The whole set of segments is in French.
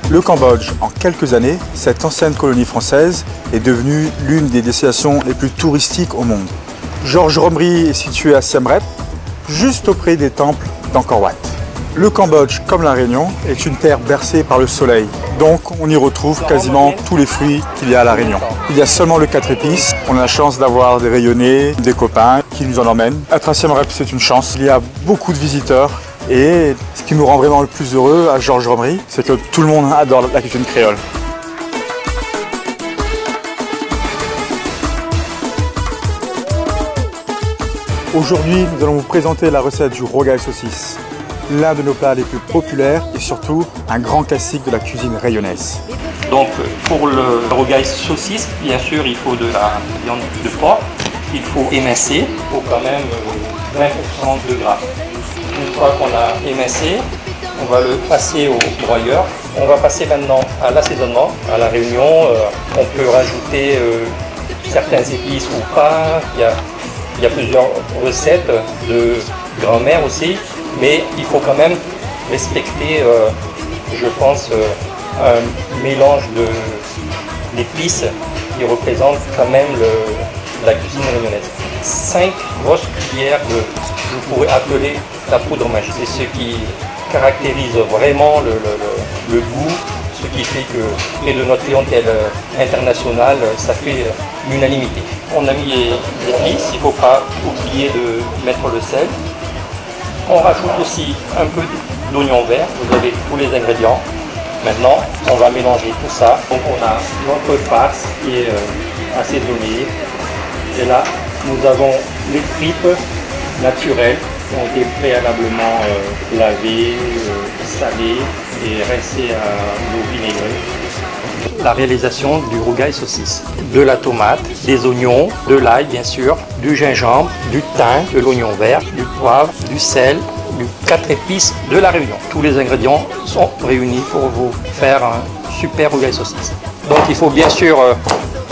Le Cambodge, en quelques années, cette ancienne colonie française est devenue l'une des destinations les plus touristiques au monde. Georges Romry est situé à Siem Reap, juste auprès des temples d'Angkor Wat. Le Cambodge, comme la Réunion, est une terre bercée par le soleil. Donc on y retrouve quasiment tous les fruits qu'il y a à la Réunion. Il y a seulement le 4 épices. On a la chance d'avoir des rayonnés, des copains qui nous en emmènent. Être à Siem Reap, c'est une chance. Il y a beaucoup de visiteurs. Et ce qui nous rend vraiment le plus heureux à Georges Romry, c'est que tout le monde adore la cuisine créole. Aujourd'hui, nous allons vous présenter la recette du rogaille saucisse, l'un de nos plats les plus populaires et surtout un grand classique de la cuisine rayonnaise. Donc pour le rogaille saucisse, bien sûr, il faut de la viande de porc, il faut émincer, il faut quand même 20% de gras. Une fois qu'on a émincé, on va le passer au broyeur. On va passer maintenant à l'assaisonnement. À la Réunion, on peut rajouter certaines épices ou pas. Il y a plusieurs recettes de grand-mère aussi, mais il faut quand même respecter, je pense, un mélange d'épices qui représente quand même la cuisine réunionnaise. 5 grosses cuillères de, vous pourrez appeler la poudre magique. C'est ce qui caractérise vraiment le goût, ce qui fait que près de notre clientèle internationale, ça fait l'unanimité. On a mis les épices, il ne faut pas oublier de mettre le sel. On rajoute aussi un peu d'oignon vert, vous avez tous les ingrédients. Maintenant, on va mélanger tout ça. Donc on a notre farce qui est assaisonnée. Et là, nous avons les tripes naturelles qui ont été préalablement lavées, salées et rincées à l'eau vinaigrée. La réalisation du rogaille saucisse. De la tomate, des oignons, de l'ail bien sûr, du gingembre, du thym, de l'oignon vert, du poivre, du sel, du 4 épices de la Réunion. Tous les ingrédients sont réunis pour vous faire un super rogaille saucisse. Donc il faut bien sûr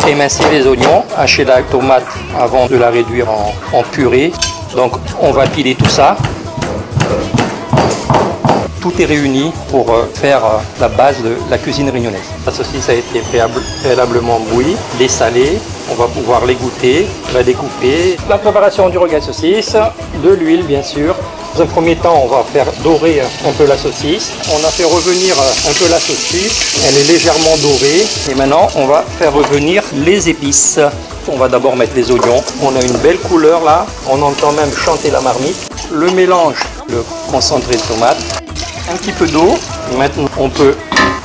émincer les oignons, hacher la tomate avant de la réduire en purée. Donc on va piler tout ça. Tout est réuni pour faire la base de la cuisine réunionnaise. La saucisse a été préalablement bouillie, dessalée. On va pouvoir les goûter, la découper. La préparation du rogaille saucisse, de l'huile bien sûr. Dans un premier temps, on va faire dorer un peu la saucisse. On a fait revenir un peu la saucisse. Elle est légèrement dorée. Et maintenant, on va faire revenir les épices. On va d'abord mettre les oignons. On a une belle couleur là. On entend même chanter la marmite. Le mélange, le concentré de tomate. Un petit peu d'eau. Maintenant, on peut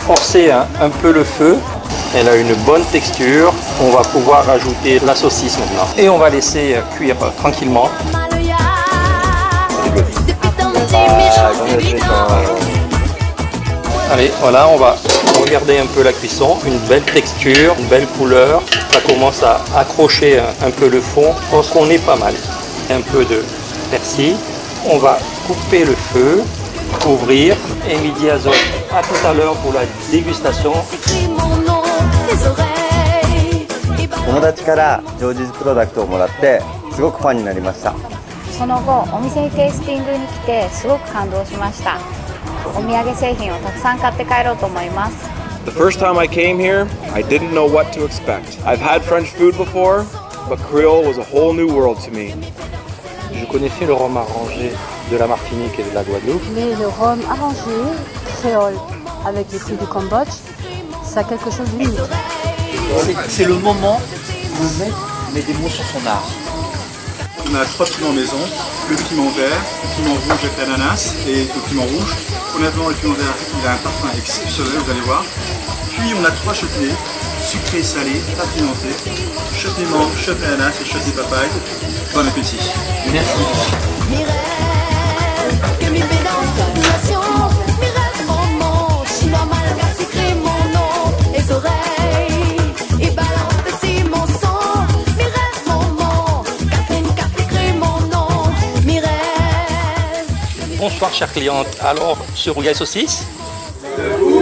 forcer un peu le feu. Elle a une bonne texture. On va pouvoir rajouter la saucisse maintenant. Et on va laisser cuire tranquillement. Allez, voilà, on va regarder un peu la cuisson. Une belle texture, une belle couleur. Ça commence à accrocher un peu le fond. Je pense qu'on est pas mal. Un peu de persil. On va couper le feu, ouvrir. Et midi à zone. À tout à l'heure pour la dégustation. 友達からジョージズプロダクトをもらってすごくファンになりました。その後お店にテイスティングに来てすごく感動しました。お土産製品をたくさん買って帰ろうと思います。 The first time I came here, I didn't know what to expect. I've had French food before, but Creole was a whole new world to me. Je connaissais le rhum arrangé de la Martinique et de la Guadeloupe. Mais le rhum arrangé, créole, avec les fruits du Cambodge, ça a quelque chose d'unique. C'est le moment où le maître met des mots sur son art. On a 3 piments maison, le piment vert, le piment rouge avec l'ananas et le piment rouge. Honnêtement, le piment vert, il a un parfum exceptionnel, vous allez voir. Puis on a 3 chutneys, sucré, salé, pas pimenté. Chutney mangue, chutney ananas et chutney papaye. Bon appétit. Merci. Bonsoir chère cliente, alors ce rogaille saucisse? Le goût